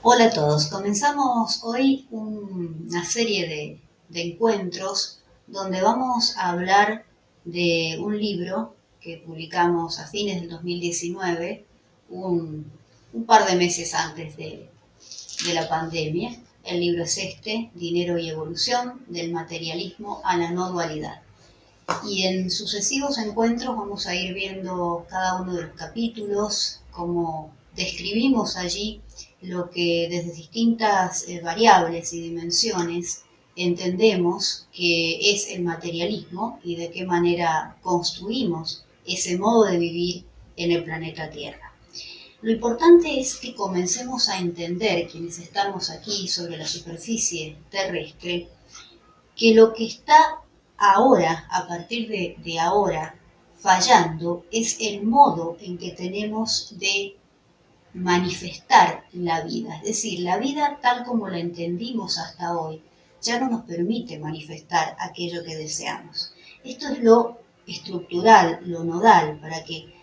Hola a todos, comenzamos hoy una serie de encuentros donde vamos a hablar de un libro que publicamos a fines del 2019, un par de meses antes de la pandemia. El libro es este, Dinero y Evolución, del materialismo a la no dualidad. Y en sucesivos encuentros vamos a ir viendo cada uno de los capítulos, cómo describimos allí lo que desde distintas variables y dimensiones entendemos que es el materialismo y de qué manera construimos ese modo de vivir en el planeta Tierra. Lo importante es que comencemos a entender, quienes estamos aquí sobre la superficie terrestre, que lo que está ahora, a partir de ahora, fallando, es el modo en que tenemos de manifestar la vida. Es decir, la vida tal como la entendimos hasta hoy ya no nos permite manifestar aquello que deseamos. Esto es lo estructural, lo nodal, para que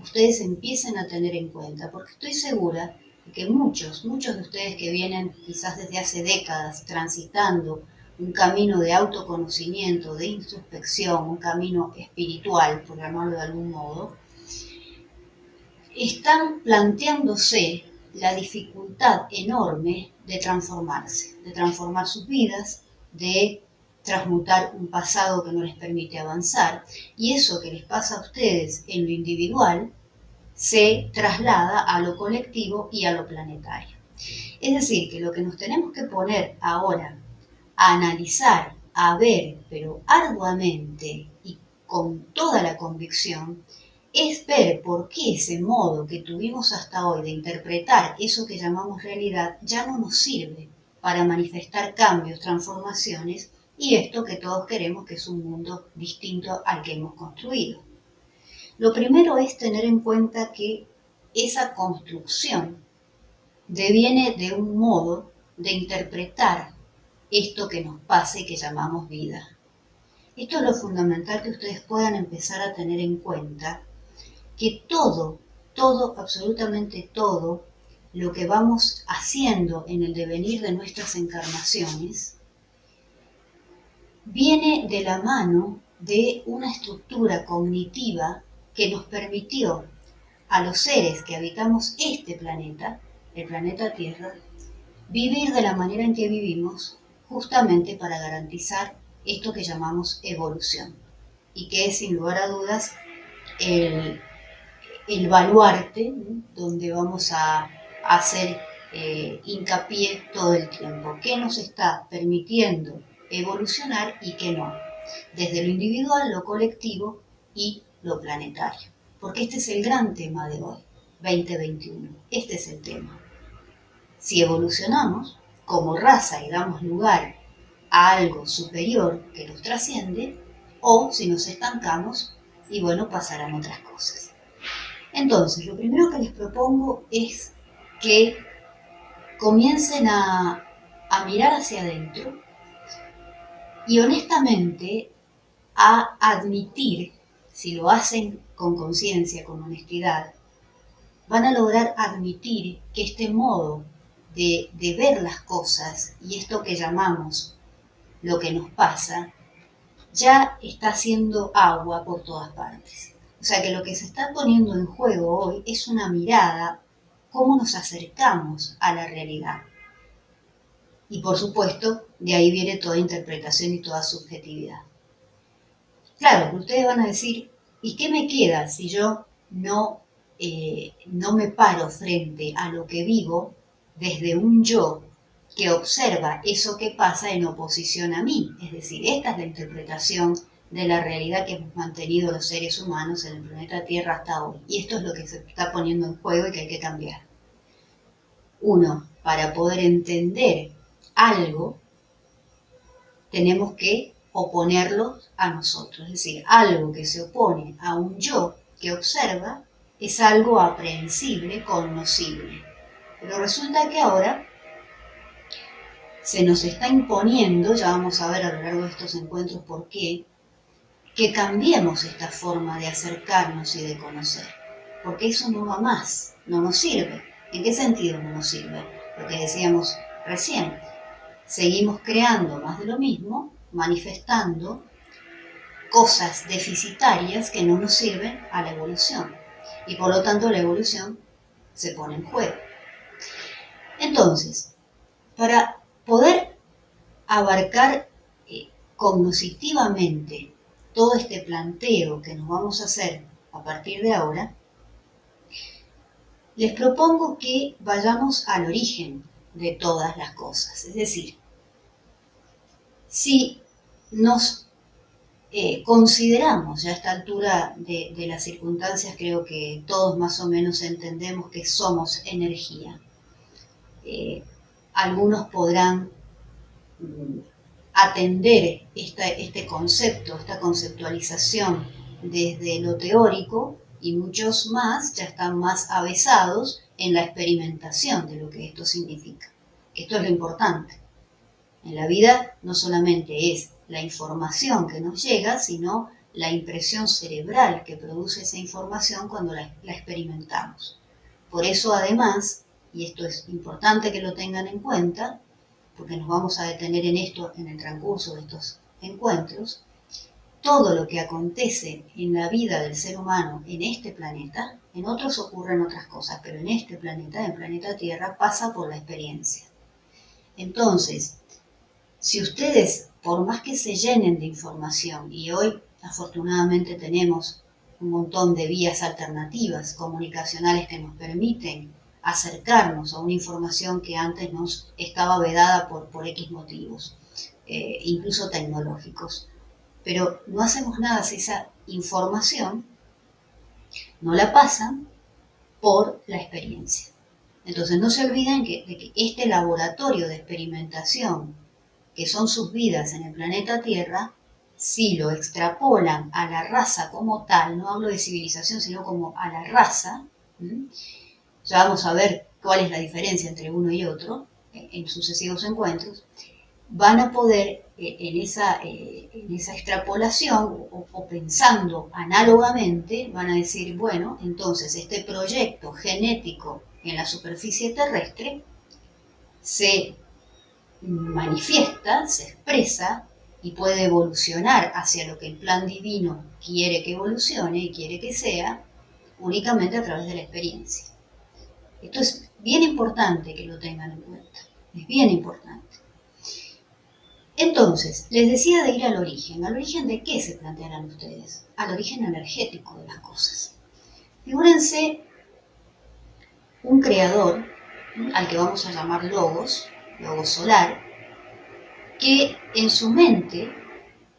ustedes empiecen a tener en cuenta, porque estoy segura de que muchos de ustedes que vienen quizás desde hace décadas transitando un camino de autoconocimiento, de introspección, un camino espiritual, por llamarlo de algún modo, están planteándose la dificultad enorme de transformarse, de transformar sus vidas, de transmutar un pasado que no les permite avanzar, y eso que les pasa a ustedes en lo individual se traslada a lo colectivo y a lo planetario. Es decir, que lo que nos tenemos que poner ahora a analizar, a ver, pero arduamente y con toda la convicción, es ver por qué ese modo que tuvimos hasta hoy de interpretar eso que llamamos realidad ya no nos sirve para manifestar cambios, transformaciones y esto que todos queremos, que es un mundo distinto al que hemos construido. Lo primero es tener en cuenta que esa construcción deviene de un modo de interpretar esto que nos pasa y que llamamos vida. Esto es lo fundamental que ustedes puedan empezar a tener en cuenta, que todo, absolutamente todo, lo que vamos haciendo en el devenir de nuestras encarnaciones, viene de la mano de una estructura cognitiva que nos permitió a los seres que habitamos este planeta, el planeta Tierra, vivir de la manera en que vivimos justamente para garantizar esto que llamamos evolución y que es sin lugar a dudas el baluarte, ¿no?, donde vamos a hacer hincapié todo el tiempo. ¿Qué nos está permitiendo evolucionar y qué no? Desde lo individual, lo colectivo y lo planetario. Porque este es el gran tema de hoy, 2021. Este es el tema. Si evolucionamos como raza y damos lugar a algo superior que nos trasciende, o si nos estancamos y bueno, pasarán otras cosas. Entonces, lo primero que les propongo es que comiencen a mirar hacia adentro y honestamente a admitir, si lo hacen con conciencia, con honestidad, van a lograr admitir que este modo de ver las cosas y esto que llamamos lo que nos pasa, ya está haciendo agua por todas partes. O sea que lo que se está poniendo en juego hoy es una mirada, cómo nos acercamos a la realidad. Y por supuesto, de ahí viene toda interpretación y toda subjetividad. Claro, ustedes van a decir, ¿y qué me queda si yo no me paro frente a lo que vivo desde un yo que observa eso que pasa en oposición a mí? Es decir, esta es la interpretación de la realidad que hemos mantenido los seres humanos en el planeta Tierra hasta hoy. Y esto es lo que se está poniendo en juego y que hay que cambiar. Uno, para poder entender algo, tenemos que oponerlo a nosotros. Es decir, algo que se opone a un yo que observa es algo aprehensible, cognoscible. Pero resulta que ahora se nos está imponiendo, ya vamos a ver a lo largo de estos encuentros por qué, que cambiemos esta forma de acercarnos y de conocer. Porque eso no va más, no nos sirve. ¿En qué sentido no nos sirve? lo que decíamos recién. Seguimos creando más de lo mismo, manifestando cosas deficitarias que no nos sirven a la evolución. Y por lo tanto la evolución se pone en juego. Entonces, para poder abarcar cognitivamente todo este planteo que nos vamos a hacer a partir de ahora, les propongo que vayamos al origen de todas las cosas. Es decir, si nos consideramos ya a esta altura de las circunstancias, creo que todos más o menos entendemos que somos energía. Algunos podrán atender este concepto, esta conceptualización desde lo teórico, y muchos más ya están más avesados en la experimentación de lo que esto significa. Esto es lo importante. En la vida no solamente es la información que nos llega, sino la impresión cerebral que produce esa información cuando la experimentamos. Por eso, además, y esto es importante que lo tengan en cuenta, porque nos vamos a detener en esto en el transcurso de estos encuentros, todo lo que acontece en la vida del ser humano en este planeta, en otros ocurren otras cosas, pero en este planeta, en el planeta Tierra, pasa por la experiencia. Entonces, si ustedes, por más que se llenen de información, y hoy afortunadamente tenemos un montón de vías alternativas comunicacionales que nos permiten acercarnos a una información que antes nos estaba vedada por X motivos, incluso tecnológicos. Pero no hacemos nada si esa información no la pasan por la experiencia. Entonces no se olviden de que este laboratorio de experimentación que son sus vidas en el planeta Tierra, si lo extrapolan a la raza como tal, no hablo de civilización, sino como a la raza, ya vamos a ver cuál es la diferencia entre uno y otro en sucesivos encuentros, van a poder en esa extrapolación o pensando análogamente, van a decir, bueno, entonces este proyecto genético en la superficie terrestre se manifiesta, se expresa y puede evolucionar hacia lo que el plan divino quiere que evolucione y quiere que sea, únicamente a través de la experiencia. Esto es bien importante que lo tengan en cuenta, es bien importante. Entonces, les decía de ir al origen. ¿Al origen de qué se plantearán ustedes? Al origen energético de las cosas. Figúrense un creador, al que vamos a llamar Logos solar, que en su mente,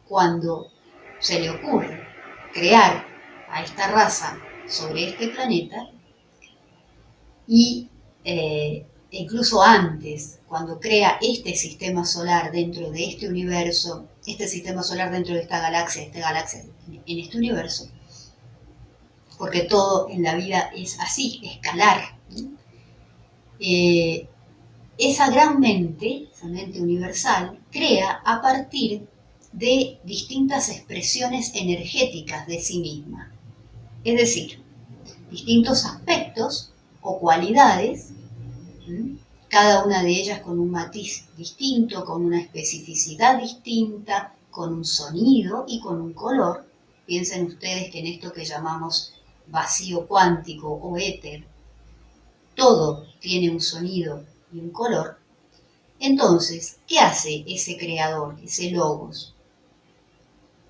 cuando se le ocurre crear a esta raza sobre este planeta, y incluso antes, cuando crea este sistema solar dentro de este universo, este sistema solar dentro de esta galaxia en este universo, porque todo en la vida es así, escalar. Esa gran mente, esa mente universal, crea a partir de distintas expresiones energéticas de sí misma. Es decir, distintos aspectos o cualidades, cada una de ellas con un matiz distinto, con una especificidad distinta, con un sonido y con un color. Piensen ustedes que en esto que llamamos vacío cuántico o éter, todo tiene un sonido y un color. Entonces, ¿qué hace ese creador, ese logos?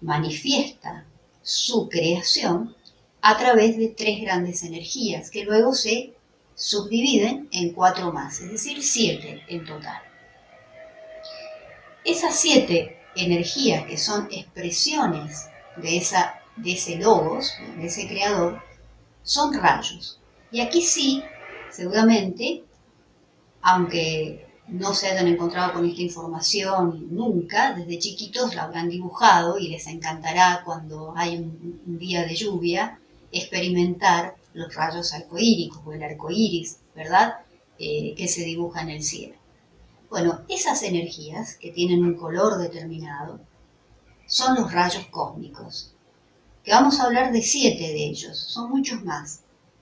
Manifiesta su creación a través de 3 grandes energías que luego se subdividen en 4 más, es decir, 7 en total. Esas 7 energías que son expresiones de ese logos, de ese creador, son rayos. Y aquí sí, seguramente, aunque no se hayan encontrado con esta información nunca, desde chiquitos la habrán dibujado y les encantará cuando hay un día de lluvia experimentar los rayos arcoíricos o el arcoíris, ¿verdad? Que se dibuja en el cielo. Bueno, esas energías que tienen un color determinado son los rayos cósmicos, que vamos a hablar de 7 de ellos, son muchos más,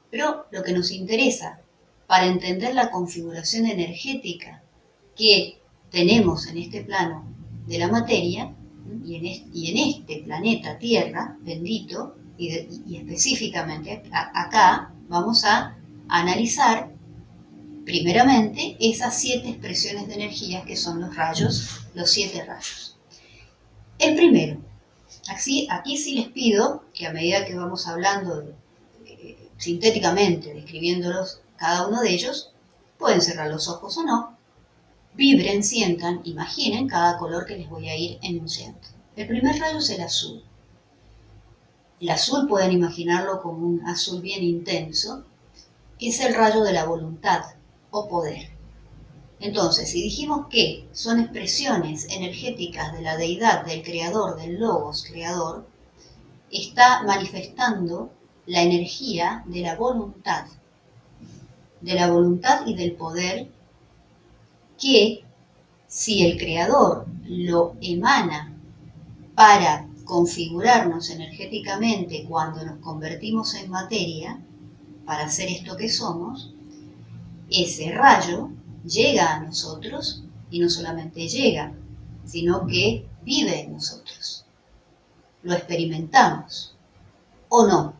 pero lo que nos interesa para entender la configuración energética que tenemos en este plano de la materia y en este planeta Tierra bendito, y específicamente acá vamos a analizar primeramente esas 7 expresiones de energías que son los rayos, los 7 rayos. El primero, aquí sí les pido que a medida que vamos hablando sintéticamente, describiéndolos cada uno de ellos, pueden cerrar los ojos o no, vibren, sientan, imaginen cada color que les voy a ir enunciando. El primer rayo es el azul. El azul pueden imaginarlo como un azul bien intenso, que es el rayo de la voluntad o poder. Entonces, si dijimos que son expresiones energéticas de la deidad, del creador, del logos creador, está manifestando la energía de la voluntad y del poder que, si el creador lo emana para configurarnos energéticamente cuando nos convertimos en materia, para ser esto que somos, ese rayo llega a nosotros y no solamente llega, sino que vive en nosotros. Lo experimentamos o no.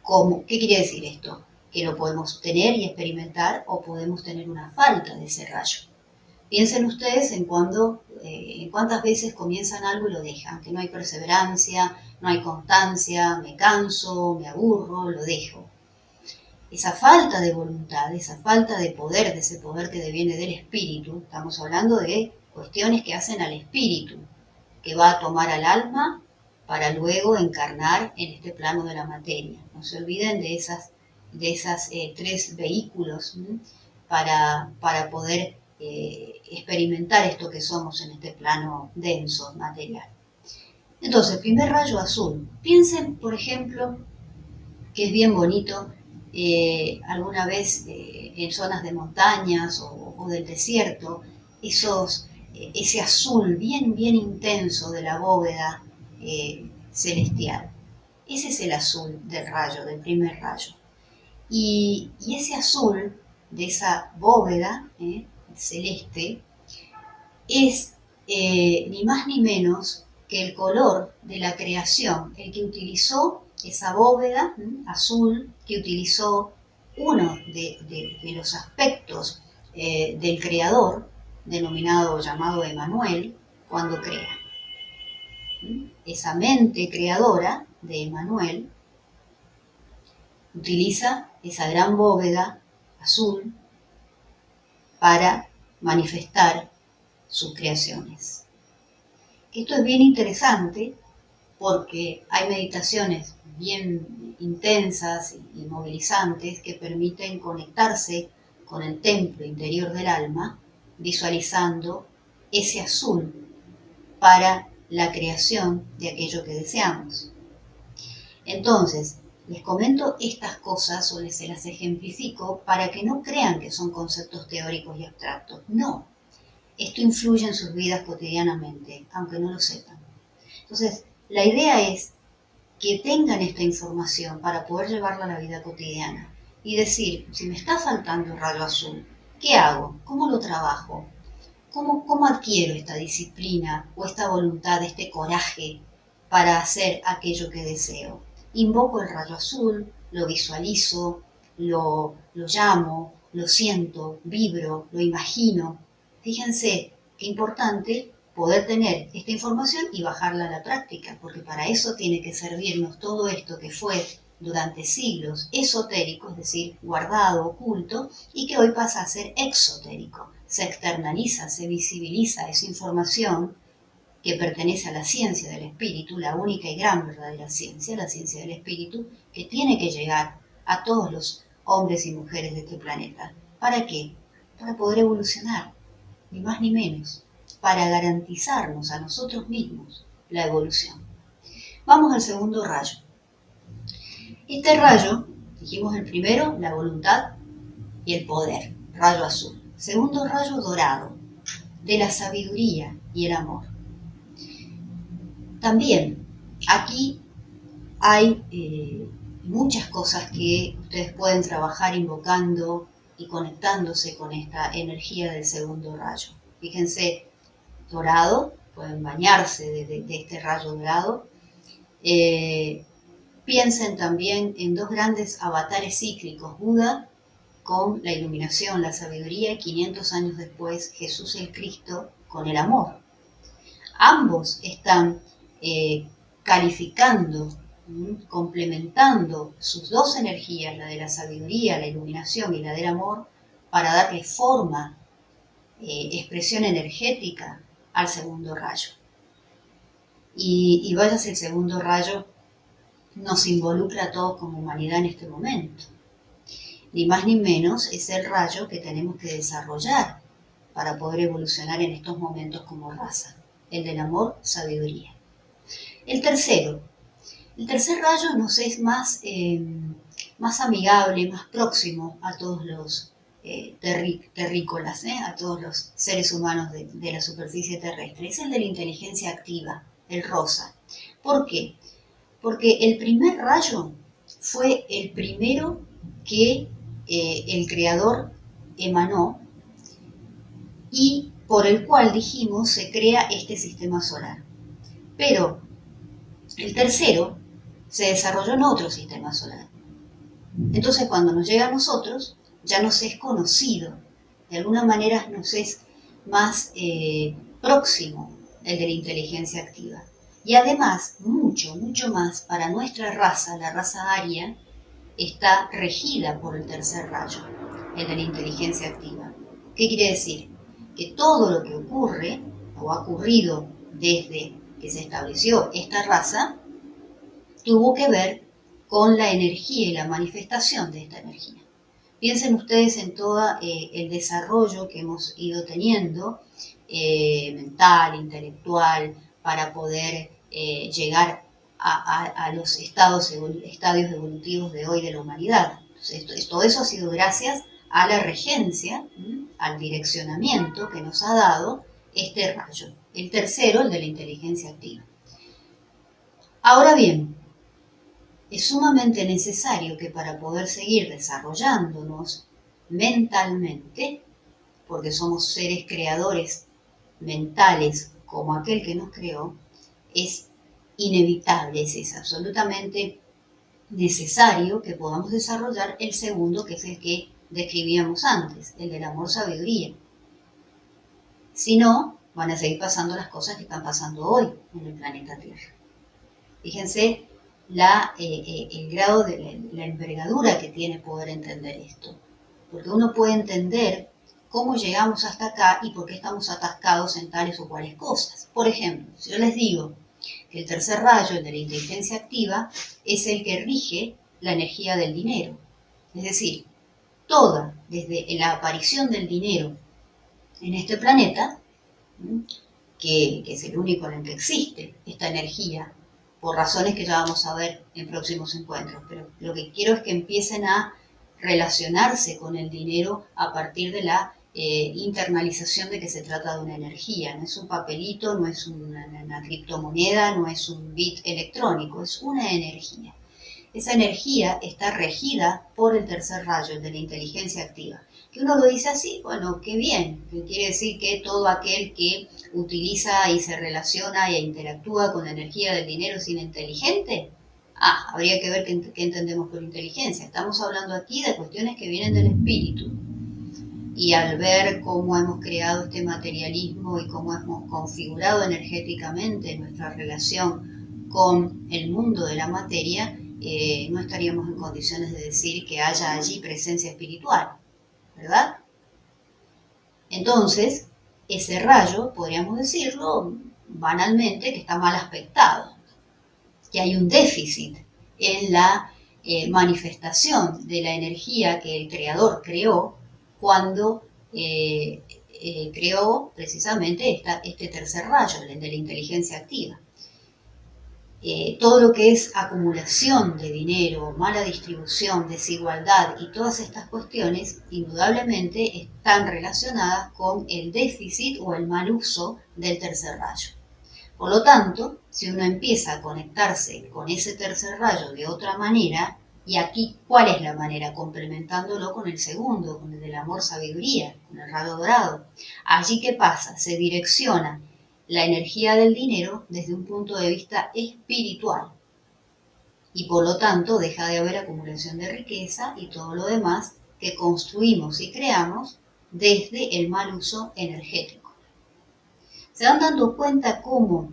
¿Cómo? ¿Qué quiere decir esto? Que lo podemos tener y experimentar o podemos tener una falta de ese rayo. Piensen ustedes en cuántas veces comienzan algo y lo dejan, que no hay perseverancia, no hay constancia, me canso, me aburro, lo dejo. Esa falta de voluntad, esa falta de poder, de ese poder que deviene del espíritu, estamos hablando de cuestiones que hacen al espíritu, que va a tomar al alma para luego encarnar en este plano de la materia. No se olviden de esas 3 vehículos para poder experimentar esto que somos en este plano denso, material. Entonces, primer rayo azul. Piensen, por ejemplo, que es bien bonito alguna vez en zonas de montañas o del desierto, ese azul bien intenso de la bóveda celestial. Ese es el azul del rayo, del primer rayo. Y ese azul de esa bóveda celeste es ni más ni menos que el color de la creación, el que utilizó esa bóveda azul, que utilizó uno de los aspectos del creador, llamado Emmanuel, cuando crea. Esa mente creadora de Emmanuel utiliza esa gran bóveda azul para manifestar sus creaciones. Esto es bien interesante porque hay meditaciones bien intensas y movilizantes que permiten conectarse con el templo interior del alma, visualizando ese azul para la creación de aquello que deseamos. Entonces, les comento estas cosas o se las ejemplifico para que no crean que son conceptos teóricos y abstractos. No, esto influye en sus vidas cotidianamente, aunque no lo sepan. Entonces, la idea es que tengan esta información para poder llevarla a la vida cotidiana y decir, si me está faltando el rayo azul, ¿qué hago? ¿Cómo lo trabajo? ¿Cómo adquiero esta disciplina o esta voluntad, este coraje para hacer aquello que deseo? Invoco el rayo azul, lo visualizo, lo llamo, lo siento, vibro, lo imagino. Fíjense qué importante poder tener esta información y bajarla a la práctica, porque para eso tiene que servirnos todo esto que fue durante siglos esotérico, es decir, guardado, oculto, y que hoy pasa a ser exotérico. Se externaliza, se visibiliza esa información que pertenece a la ciencia del espíritu, la única y gran verdadera ciencia, la ciencia del espíritu, que tiene que llegar a todos los hombres y mujeres de este planeta. ¿Para qué? Para poder evolucionar, ni más ni menos, para garantizarnos a nosotros mismos la evolución. Vamos al segundo rayo. Este rayo, dijimos el primero, la voluntad y el poder, rayo azul. Segundo rayo dorado, de la sabiduría y el amor. También aquí hay muchas cosas que ustedes pueden trabajar invocando y conectándose con esta energía del segundo rayo. Fíjense, dorado, pueden bañarse de este rayo dorado. Piensen también en dos grandes avatares cíclicos, Buda con la iluminación, la sabiduría, y 500 años después Jesús el Cristo con el amor. Ambos están calificando, complementando sus dos energías, la de la sabiduría, la iluminación y la del amor, para darle forma, expresión energética al segundo rayo. Y vaya si el segundo rayo nos involucra a todos como humanidad en este momento. Ni más ni menos es el rayo que tenemos que desarrollar para poder evolucionar en estos momentos como raza, el del amor, sabiduría. El tercer rayo nos es más amigable, más próximo a todos los terrícolas, a todos los seres humanos de la superficie terrestre. Es el de la inteligencia activa, el rosa. ¿Por qué? Porque el primer rayo fue el primero que el Creador emanó y por el cual, dijimos, se crea este sistema solar. Pero el tercero se desarrolló en otro sistema solar. Entonces, cuando nos llega a nosotros, ya nos es conocido. De alguna manera nos es más próximo el de la inteligencia activa. Y además, mucho más, para nuestra raza, la raza aria, está regida por el tercer rayo, el de la inteligencia activa. ¿Qué quiere decir? Que todo lo que ocurre, o ha ocurrido desde que se estableció esta raza, tuvo que ver con la energía y la manifestación de esta energía. Piensen ustedes en todo el desarrollo que hemos ido teniendo, mental, intelectual, para poder llegar a los estadios evolutivos de hoy de la humanidad. Entonces, todo eso ha sido gracias a la regencia, al direccionamiento que nos ha dado este rayo. El tercero, el de la inteligencia activa. Ahora bien, es sumamente necesario que para poder seguir desarrollándonos mentalmente, porque somos seres creadores mentales como aquel que nos creó, es inevitable, es absolutamente necesario que podamos desarrollar el segundo, que es el que describíamos antes, el del amor-sabiduría. Si no, van a seguir pasando las cosas que están pasando hoy en el planeta Tierra. Fíjense el grado de la envergadura que tiene poder entender esto. Porque uno puede entender cómo llegamos hasta acá y por qué estamos atascados en tales o cuales cosas. Por ejemplo, si yo les digo que el tercer rayo, el de la inteligencia activa, es el que rige la energía del dinero. Es decir, toda, desde la aparición del dinero en este planeta, que es el único en el que existe esta energía, por razones que ya vamos a ver en próximos encuentros, pero lo que quiero es que empiecen a relacionarse con el dinero a partir de la internalización de que se trata de una energía. No es un papelito, no es una criptomoneda, no es un bit electrónico, es una energía. Esa energía está regida por el tercer rayo, el de la inteligencia activa. Que uno lo dice así, bueno, qué bien, que quiere decir que todo aquel que utiliza y se relaciona e interactúa con la energía del dinero es inteligente. Habría que ver qué entendemos por inteligencia. Estamos hablando aquí de cuestiones que vienen del espíritu. Y al ver cómo hemos creado este materialismo y cómo hemos configurado energéticamente nuestra relación con el mundo de la materia, no estaríamos en condiciones de decir que haya allí presencia espiritual, ¿verdad? Entonces, ese rayo, podríamos decirlo banalmente, que está mal aspectado, que hay un déficit en la manifestación de la energía que el Creador creó cuando creó precisamente este tercer rayo, el de la inteligencia activa. Todo lo que es acumulación de dinero, mala distribución, desigualdad y todas estas cuestiones indudablemente están relacionadas con el déficit o el mal uso del tercer rayo. Por lo tanto, si uno empieza a conectarse con ese tercer rayo de otra manera, Y aquí, ¿cuál es la manera? Complementándolo con el segundo, con el del amor sabiduría, con el rayo dorado. Allí, ¿qué pasa? Se direcciona la energía del dinero desde un punto de vista espiritual. Y por lo tanto deja de haber acumulación de riqueza y todo lo demás que construimos y creamos desde el mal uso energético. Se van dando cuenta cómo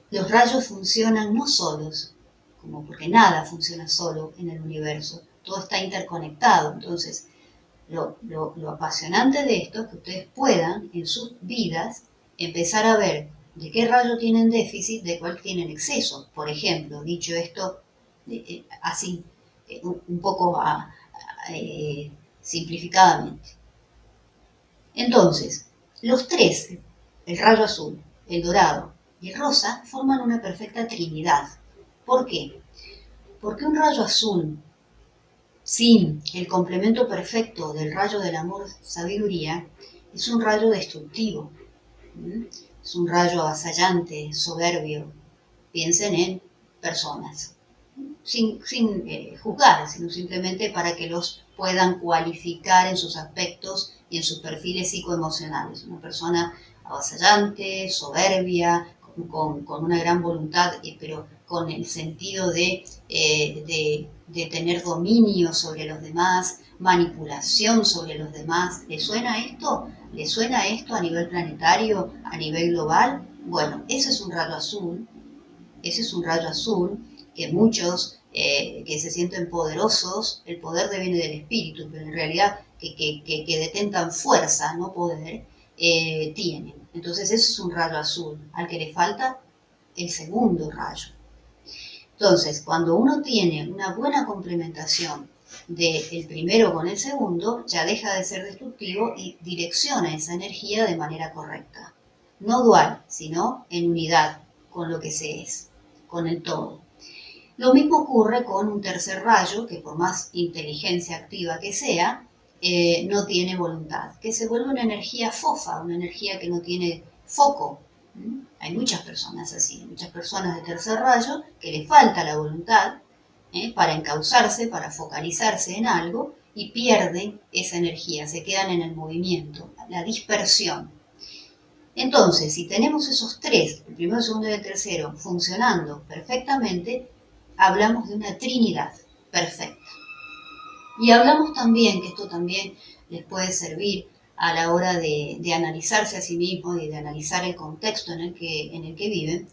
los rayos funcionan no solos, como porque nada funciona solo en el universo, todo está interconectado. Entonces, lo apasionante de esto es que ustedes puedan en sus vidas empezar a ver de qué rayo tienen déficit, de cuál tienen exceso. Por ejemplo, dicho esto así, un poco simplificadamente. Entonces, los tres, el rayo azul, el dorado y el rosa, forman una perfecta trinidad. ¿Por qué? Porque un rayo azul sin el complemento perfecto del rayo del amor sabiduría es un rayo destructivo. Es un rayo avasallante, soberbio. Piensen en personas. Sin juzgar, sino simplemente para que los puedan cualificar en sus aspectos y en sus perfiles psicoemocionales. Una persona avasallante, soberbia, con una gran voluntad, pero con el sentido de tener dominio sobre los demás, manipulación sobre los demás. ¿Le suena esto? ¿Le suena esto a nivel planetario, a nivel global? Bueno, ese es un rayo azul. Ese es un rayo azul que muchos que se sienten poderosos, el poder viene del espíritu, pero en realidad que detentan fuerza, no poder, tienen. Entonces eso es un rayo azul, al que le falta el segundo rayo. Entonces, cuando uno tiene una buena complementación del primero con el segundo, ya deja de ser destructivo y direcciona esa energía de manera correcta. No dual, sino en unidad con lo que se es, con el todo. Lo mismo ocurre con un tercer rayo, que por más inteligencia activa que sea, no tiene voluntad, que se vuelve una energía fofa, una energía que no tiene foco. Hay muchas personas así, muchas personas de tercer rayo que les falta la voluntad para encauzarse, para focalizarse en algo y pierden esa energía, se quedan en el movimiento, la dispersión. Entonces, si tenemos esos tres, el primero, el segundo y el tercero, funcionando perfectamente, hablamos de una trinidad perfecta. Y hablamos también, que esto también les puede servir a la hora de analizarse a sí mismos y de analizar el contexto en el que viven,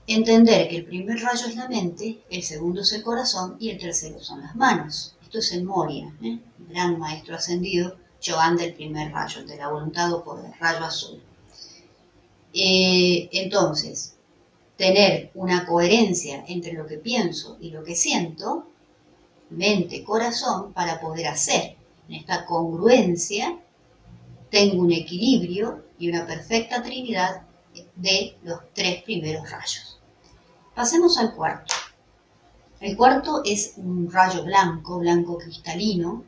entender que el primer rayo es la mente, el segundo es el corazón y el tercero son las manos. Esto es el Moria, el gran maestro ascendido, Joan del primer rayo, de la voluntad o poder, rayo azul. Entonces, tener una coherencia entre lo que pienso y lo que siento, mente, corazón, para poder hacer. En esta congruencia tengo un equilibrio y una perfecta trinidad de los tres primeros rayos. Pasemos al cuarto. El cuarto es un rayo blanco, blanco cristalino.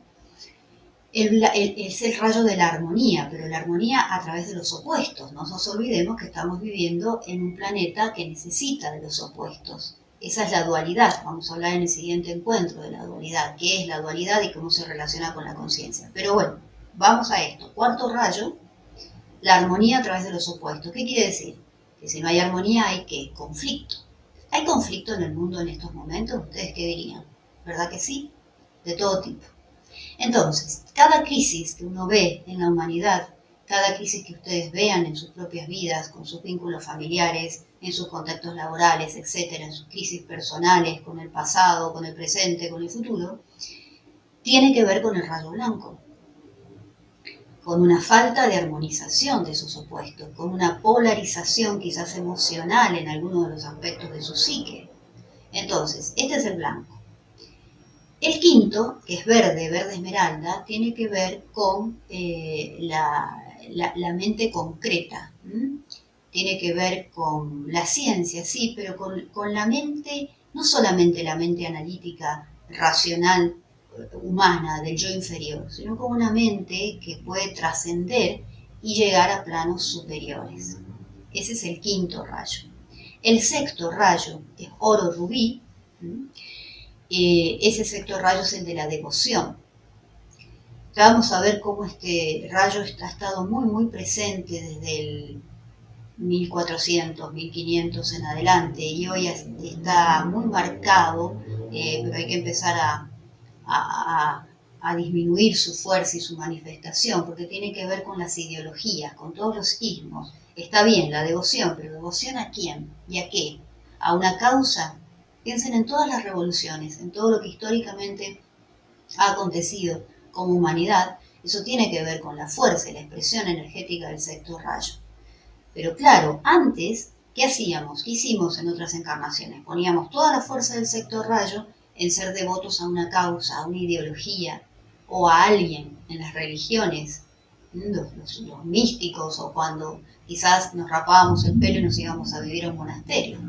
Es el rayo de la armonía, pero la armonía a través de los opuestos. No nos olvidemos que estamos viviendo en un planeta que necesita de los opuestos. Esa es la dualidad. Vamos a hablar en el siguiente encuentro de la dualidad. ¿Qué es la dualidad y cómo se relaciona con la conciencia? Pero bueno, vamos a esto. Cuarto rayo, la armonía a través de los opuestos. ¿Qué quiere decir? Que si no hay armonía hay ¿qué? Conflicto. ¿Hay conflicto en el mundo en estos momentos? ¿Ustedes qué dirían? ¿Verdad que sí? De todo tipo. Entonces, cada crisis que uno ve en la humanidad, cada crisis que ustedes vean en sus propias vidas, con sus vínculos familiares, en sus contactos laborales, etcétera, en sus crisis personales, con el pasado, con el presente, con el futuro, tiene que ver con el rayo blanco, con una falta de armonización de esos opuestos, con una polarización quizás emocional en algunos de los aspectos de su psique. Entonces, este es el blanco. El quinto, que es verde, verde esmeralda, tiene que ver con la mente concreta. Tiene que ver con la ciencia, sí, pero con la mente, no solamente la mente analítica, racional, humana, del yo inferior, sino con una mente que puede trascender y llegar a planos superiores. Ese es el quinto rayo. El sexto rayo es oro rubí. ese sexto rayo es el de la devoción. Ya vamos a ver cómo este rayo ha estado muy presente desde el 1400, 1500 en adelante, y hoy está muy marcado, pero hay que empezar a, a disminuir su fuerza y su manifestación, porque tiene que ver con las ideologías, con todos los ismos. Está bien la devoción, pero ¿devoción a quién y a qué? ¿A una causa? Piensen en todas las revoluciones, en todo lo que históricamente ha acontecido como humanidad. Eso tiene que ver con la fuerza y la expresión energética del sexto rayo. Pero claro, antes, ¿qué hacíamos? ¿Qué hicimos en otras encarnaciones? Poníamos toda la fuerza del sexto rayo en ser devotos a una causa, a una ideología o a alguien en las religiones, los místicos, o cuando quizás nos rapábamos el pelo y nos íbamos a vivir a un monasterio.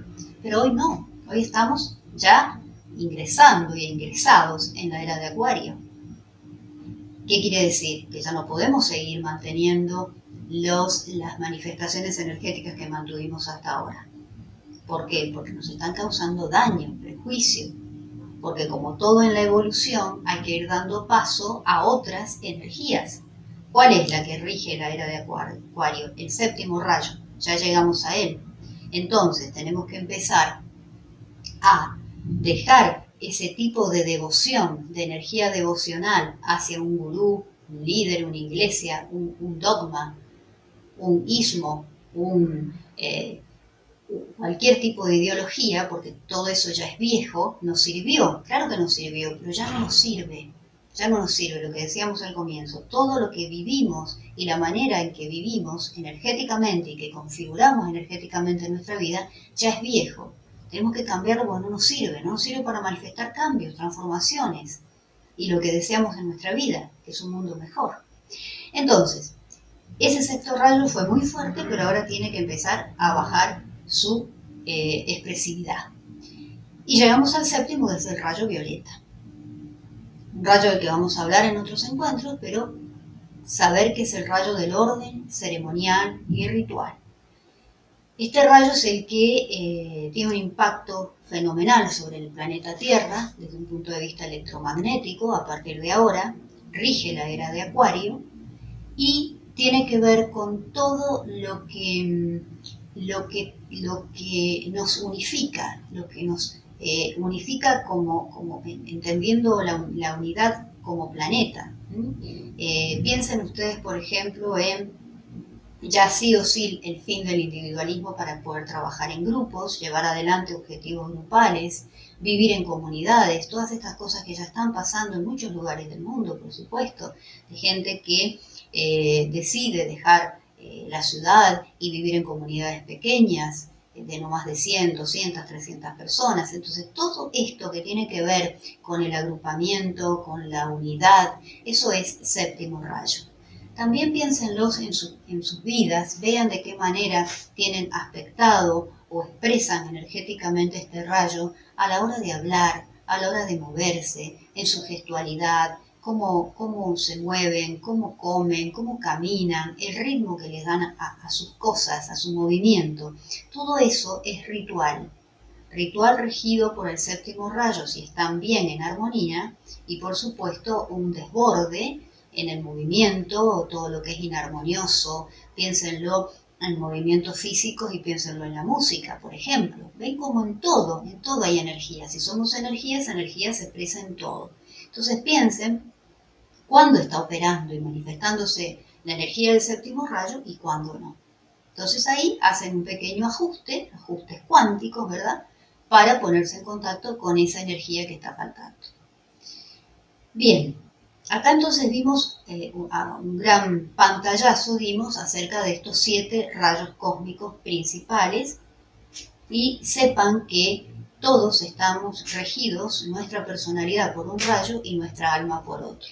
Pero hoy no, hoy estamos ya ingresando y ingresados en la era de Acuario. ¿Qué quiere decir? Que ya no podemos seguir manteniendo las manifestaciones energéticas que mantuvimos hasta ahora. ¿Por qué? Porque nos están causando daño, prejuicio. Porque como todo en la evolución, hay que ir dando paso a otras energías. ¿Cuál es la que rige la era de Acuario? El séptimo rayo. Ya llegamos a él. Entonces tenemos que empezar a dejar ese tipo de devoción, de energía devocional hacia un gurú, un líder, una iglesia, un dogma, un ismo, cualquier tipo de ideología, porque todo eso ya es viejo. Nos sirvió, claro que nos sirvió, pero ya no nos sirve. Ya no nos sirve lo que decíamos al comienzo. Todo lo que vivimos y la manera en que vivimos energéticamente y que configuramos energéticamente en nuestra vida ya es viejo. Tenemos que cambiarlo porque no nos sirve para manifestar cambios, transformaciones y lo que deseamos en nuestra vida, que es un mundo mejor. Entonces, ese sexto rayo fue muy fuerte, pero ahora tiene que empezar a bajar su expresividad. Y llegamos al séptimo, que es el rayo violeta. Un rayo del que vamos a hablar en otros encuentros, pero saber que es el rayo del orden ceremonial y ritual. Este rayo es el que tiene un impacto fenomenal sobre el planeta Tierra desde un punto de vista electromagnético. A partir de ahora rige la era de Acuario y tiene que ver con todo lo que nos unifica, lo que nos unifica como entendiendo la unidad como planeta. Piensen ustedes, por ejemplo, en ya sí o sí el fin del individualismo para poder trabajar en grupos, llevar adelante objetivos grupales, vivir en comunidades, todas estas cosas que ya están pasando en muchos lugares del mundo, por supuesto, de gente que decide dejar la ciudad y vivir en comunidades pequeñas, de no más de 100, 200, 300 personas. Entonces, todo esto que tiene que ver con el agrupamiento, con la unidad, eso es séptimo rayo. También piénsenlos en sus vidas, vean de qué manera tienen aspectado o expresan energéticamente este rayo a la hora de hablar, a la hora de moverse, en su gestualidad, cómo se mueven, cómo comen, cómo caminan, el ritmo que les dan a sus cosas, a su movimiento. Todo eso es ritual. Ritual regido por el séptimo rayo si están bien en armonía, y por supuesto un desborde en el movimiento, todo lo que es inarmonioso. Piénsenlo en movimientos físicos y piénsenlo en la música, por ejemplo. Ven como en todo hay energía. Si somos energía, esa energía se expresa en todo. Entonces piensen cuándo está operando y manifestándose la energía del séptimo rayo y cuándo no. Entonces ahí hacen un pequeño ajustes cuánticos, ¿verdad?, para ponerse en contacto con esa energía que está faltando. Bien, acá entonces vimos un gran pantallazo, acerca de estos 7 rayos cósmicos principales, y sepan que todos estamos regidos, nuestra personalidad por un rayo y nuestra alma por otro.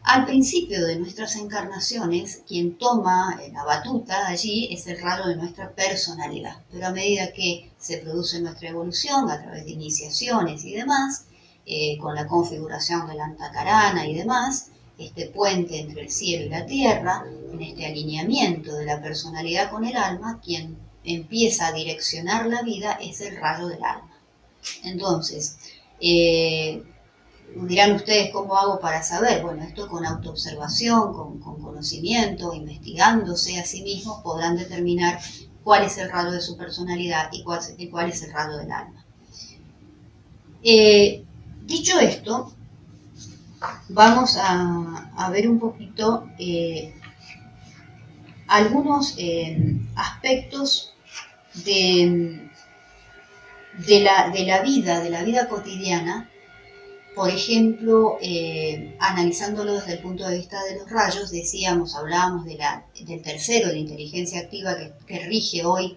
Al principio de nuestras encarnaciones, quien toma la batuta allí es el rayo de nuestra personalidad, pero a medida que se produce nuestra evolución a través de iniciaciones y demás, con la configuración del Antakarana y demás, este puente entre el cielo y la tierra, en este alineamiento de la personalidad con el alma, quien empieza a direccionar la vida es el rayo del alma. Entonces, Dirán ustedes, ¿cómo hago para saber? Bueno, esto con autoobservación, con conocimiento, investigándose a sí mismos, podrán determinar cuál es el rasgo de su personalidad y cuál es el rasgo del alma. Dicho esto, vamos a ver un poquito algunos aspectos de la vida cotidiana. Por ejemplo, analizándolo desde el punto de vista de los rayos, hablábamos del tercero, de la inteligencia activa que rige hoy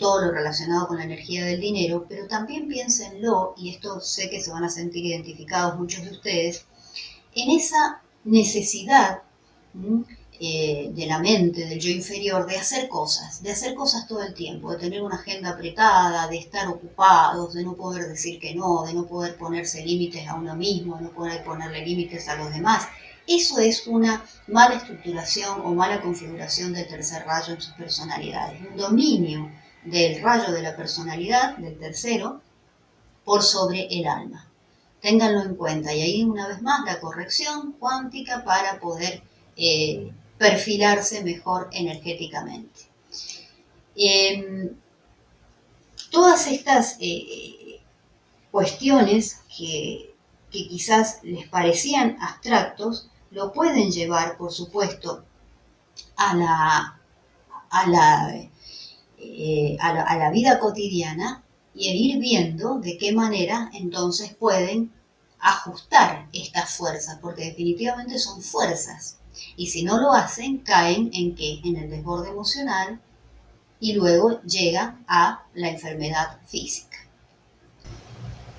todo lo relacionado con la energía del dinero, pero también piénsenlo, y esto sé que se van a sentir identificados muchos de ustedes, en esa necesidad de la mente, del yo inferior, de hacer cosas todo el tiempo, de tener una agenda apretada, de estar ocupados, de no poder decir que no, de no poder ponerse límites a uno mismo, de no poder ponerle límites a los demás. Eso es una mala estructuración o mala configuración del tercer rayo en sus personalidades, un dominio del rayo de la personalidad, del tercero, por sobre el alma. Ténganlo en cuenta, y ahí una vez más la corrección cuántica para poder perfilarse mejor energéticamente. Todas estas cuestiones que quizás les parecían abstractos, lo pueden llevar, por supuesto, a la vida cotidiana y ir viendo de qué manera entonces pueden ajustar estas fuerzas, porque definitivamente son fuerzas. Y si no lo hacen, caen en ¿qué? En el desborde emocional y luego llega a la enfermedad física.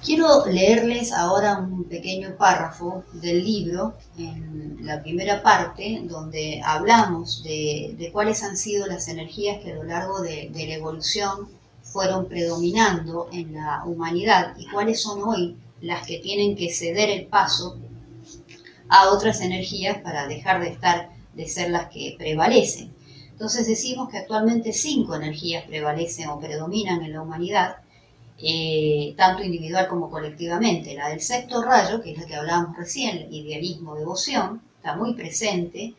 Quiero leerles ahora un pequeño párrafo del libro, en la primera parte, donde hablamos de cuáles han sido las energías que a lo largo de la evolución fueron predominando en la humanidad y cuáles son hoy las que tienen que ceder el paso a otras energías para dejar de ser las que prevalecen. Entonces decimos que actualmente 5 energías prevalecen o predominan en la humanidad, tanto individual como colectivamente. La del sexto rayo, que es la que hablábamos recién, idealismo, devoción, está muy presente.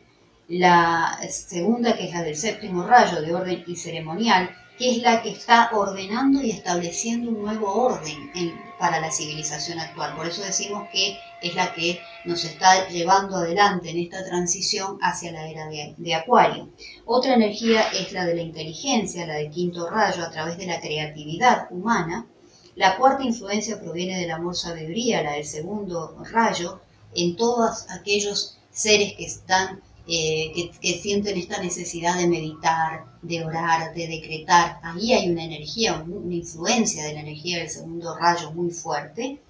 La segunda, que es la del séptimo rayo, de orden y ceremonial, que es la que está ordenando y estableciendo un nuevo orden para la civilización actual. Por eso decimos que es la que nos está llevando adelante en esta transición hacia la era de Acuario. Otra energía es la de la inteligencia, la del quinto rayo, a través de la creatividad humana. La cuarta influencia proviene del amor-sabiduría, la del segundo rayo, en todos aquellos seres que están que sienten esta necesidad de meditar, de orar, de decretar. Ahí hay una energía, una influencia de la energía del segundo rayo muy fuerte.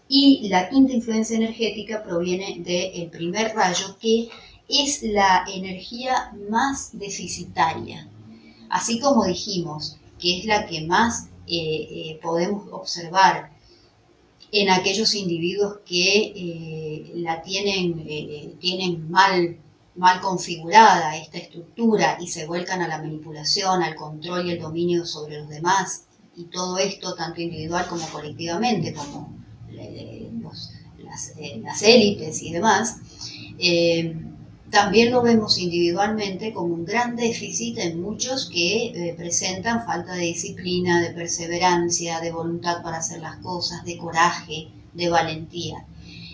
Y la quinta influencia energética proviene del primer rayo, que es la energía más deficitaria. Así como dijimos que es la que más podemos observar en aquellos individuos que la tienen mal configurada esta estructura y se vuelcan a la manipulación, al control y el dominio sobre los demás, y todo esto tanto individual como colectivamente, como las élites y demás. También lo vemos individualmente como un gran déficit en muchos que presentan falta de disciplina, de perseverancia, de voluntad para hacer las cosas, de coraje, de valentía.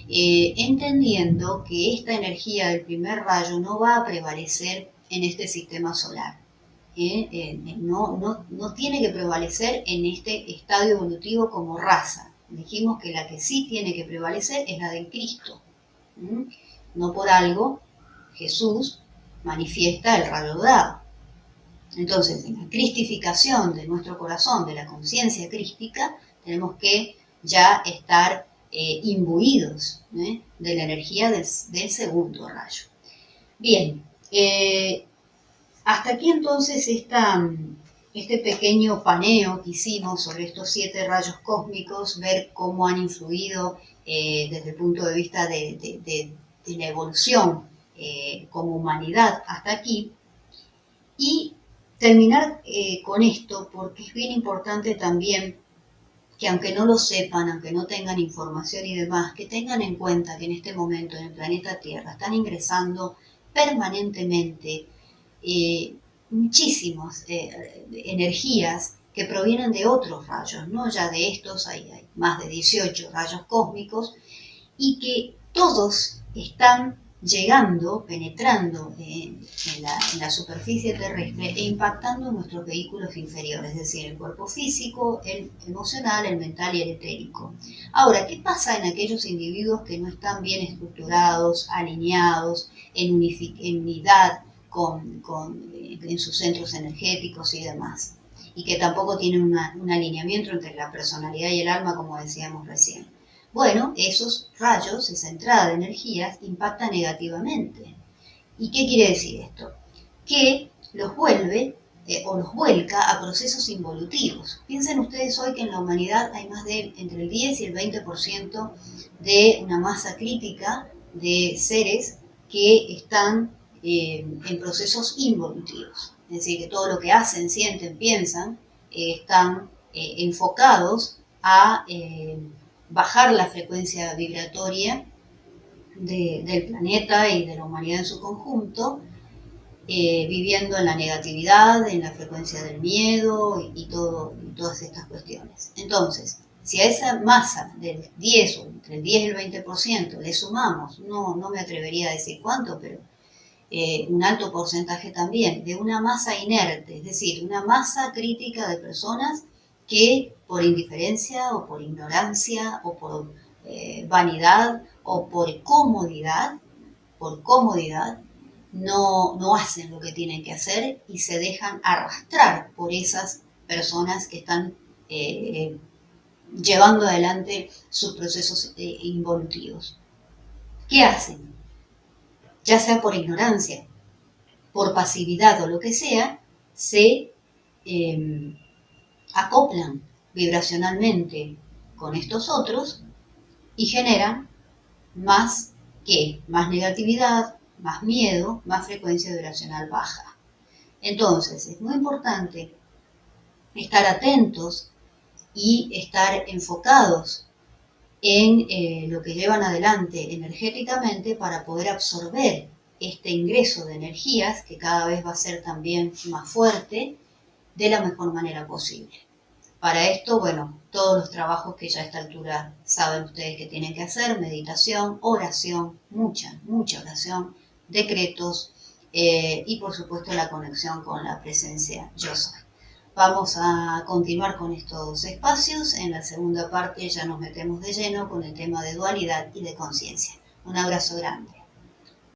Entendiendo que esta energía del primer rayo no va a prevalecer en este sistema solar. No tiene que prevalecer en este estadio evolutivo como raza. Dijimos que la que sí tiene que prevalecer es la del Cristo. No por algo Jesús manifiesta el rayo dorado. Entonces, en la cristificación de nuestro corazón, de la conciencia crística, tenemos que ya estar imbuidos de la energía del segundo rayo. Bien, hasta aquí entonces este pequeño paneo que hicimos sobre estos 7 rayos cósmicos, ver cómo han influido desde el punto de vista de la evolución como humanidad hasta aquí, y terminar con esto porque es bien importante también que aunque no lo sepan, aunque no tengan información y demás, que tengan en cuenta que en este momento en el planeta Tierra están ingresando permanentemente muchísimas energías que provienen de otros rayos, ¿no? Ya de estos hay más de 18 rayos cósmicos y que todos están llegando, penetrando en la superficie terrestre e impactando en nuestros vehículos inferiores, es decir, el cuerpo físico, el emocional, el mental y el etérico. Ahora, ¿qué pasa en aquellos individuos que no están bien estructurados, alineados, en unidad en sus centros energéticos y demás? Y que tampoco tienen un alineamiento entre la personalidad y el alma, como decíamos recién. Bueno, esos rayos, esa entrada de energías, impacta negativamente. ¿Y qué quiere decir esto? Que los vuelve o los vuelca a procesos involutivos. Piensen ustedes hoy que en la humanidad hay más de entre el 10 y el 20% de una masa crítica de seres que están en procesos involutivos. Es decir, que todo lo que hacen, sienten, piensan, están enfocados a bajar la frecuencia vibratoria del planeta y de la humanidad en su conjunto, viviendo en la negatividad, en la frecuencia del miedo y todas estas cuestiones. Entonces, si a esa masa del 10 o entre el 10 y el 20% le sumamos, no me atrevería a decir cuánto, pero un alto porcentaje también, de una masa inerte, es decir, una masa crítica de personas que por indiferencia o por ignorancia o por vanidad o por comodidad no hacen lo que tienen que hacer y se dejan arrastrar por esas personas que están llevando adelante sus procesos involutivos. ¿Qué hacen? Ya sea por ignorancia, por pasividad o lo que sea, se acoplan vibracionalmente con estos otros y generan más negatividad, más miedo, más frecuencia vibracional baja. Entonces, es muy importante estar atentos y estar enfocados en lo que llevan adelante energéticamente para poder absorber este ingreso de energías que cada vez va a ser también más fuerte de la mejor manera posible. Para esto, bueno, todos los trabajos que ya a esta altura saben ustedes que tienen que hacer, meditación, oración, mucha oración, decretos y por supuesto la conexión con la presencia yo soy. Vamos a continuar con estos espacios. En la segunda parte ya nos metemos de lleno con el tema de dualidad y de conciencia. Un abrazo grande.